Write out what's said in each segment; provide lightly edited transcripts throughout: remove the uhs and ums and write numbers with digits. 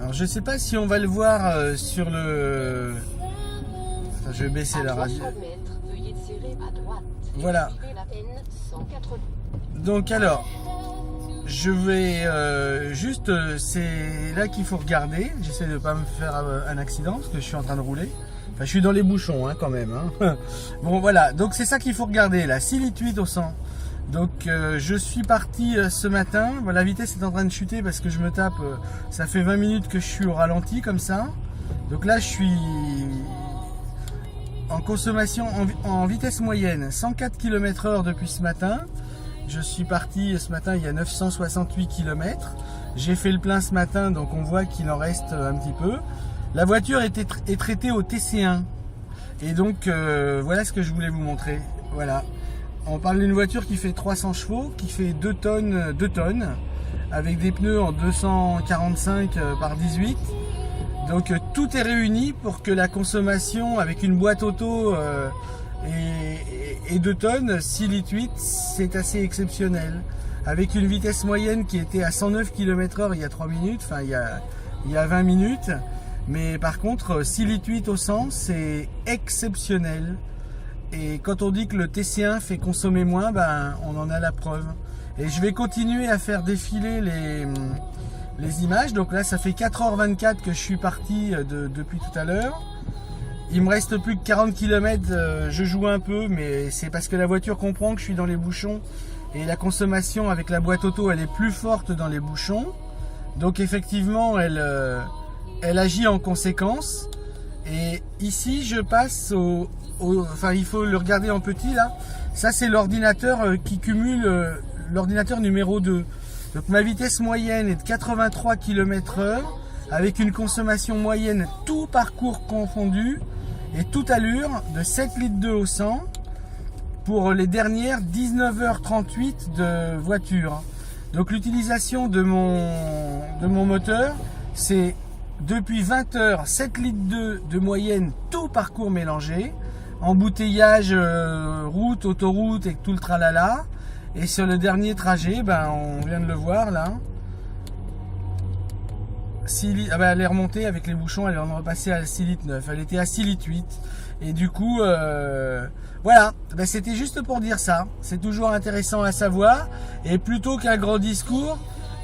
Alors je sais pas si on va le voir sur le... Attends, je vais baisser la radio. Voilà. Donc alors, je vais juste... c'est là qu'il faut regarder. J'essaie de ne pas me faire un accident parce que je suis en train de rouler. Enfin, je suis dans les bouchons quand même. Bon voilà, donc c'est ça qu'il faut regarder là. 6 litres 8 au 100. Donc je suis parti ce matin, la vitesse est en train de chuter parce que je me tape, ça fait 20 minutes que je suis au ralenti comme ça. Donc là je suis en consommation en vitesse moyenne, 104 km/h depuis ce matin. Je suis parti ce matin, il y a 968 km. J'ai fait le plein ce matin, donc on voit qu'il en reste un petit peu. La voiture est traitée au TC1. Et donc voilà ce que je voulais vous montrer. Voilà. On parle d'une voiture qui fait 300 chevaux, qui fait 2 tonnes, avec des pneus en 245 par 18. Donc tout est réuni pour que la consommation avec une boîte auto et 2 tonnes, 6 litres 8, c'est assez exceptionnel. Avec une vitesse moyenne qui était à 109 km/h il y a 3 minutes, enfin il y a 20 minutes. Mais par contre, 6 litres 8 au 100, c'est exceptionnel. Et quand on dit que le TC1 fait consommer moins, ben, on en a la preuve. Et je vais continuer à faire défiler les images. Donc là, ça fait 4h24 que je suis parti depuis tout à l'heure. Il me reste plus que 40 km. Je joue un peu, mais c'est parce que la voiture comprend que je suis dans les bouchons. Et la consommation avec la boîte auto, elle est plus forte dans les bouchons. Donc effectivement, elle agit en conséquence. Et ici, je passe enfin, il faut le regarder en petit là. Ça, c'est l'ordinateur qui cumule l'ordinateur numéro 2. Donc ma vitesse moyenne est de 83 km/h avec une consommation moyenne tout parcours confondu et toute allure de 7 litres 2 au 100 pour les dernières 19h38 de voiture. Donc l'utilisation de mon moteur, c'est depuis 20 h 7 litres 2 de moyenne, tout parcours mélangé, embouteillage, route, autoroute et tout le tralala. Et sur le dernier trajet, ben, on vient de le voir là, elle est remontée avec les bouchons, elle est repassée à 6 litres 9, elle était à 6 litres 8. Et du coup, voilà, ben, c'était juste pour dire ça. C'est toujours intéressant à savoir. Et plutôt qu'un grand discours,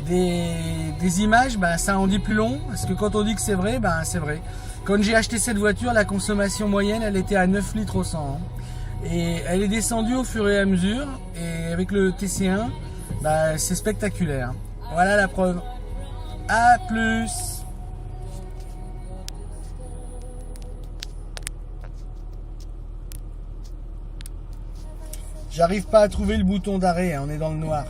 des images, ben, ça en dit plus long. Parce que quand on dit que c'est vrai, ben, c'est vrai. Quand j'ai acheté cette voiture, la consommation moyenne, elle était à 9 litres au 100. Et elle est descendue au fur et à mesure. Et avec le TC1, ben, c'est spectaculaire. Voilà la preuve. A plus. J'arrive pas à trouver le bouton d'arrêt, on est dans le noir.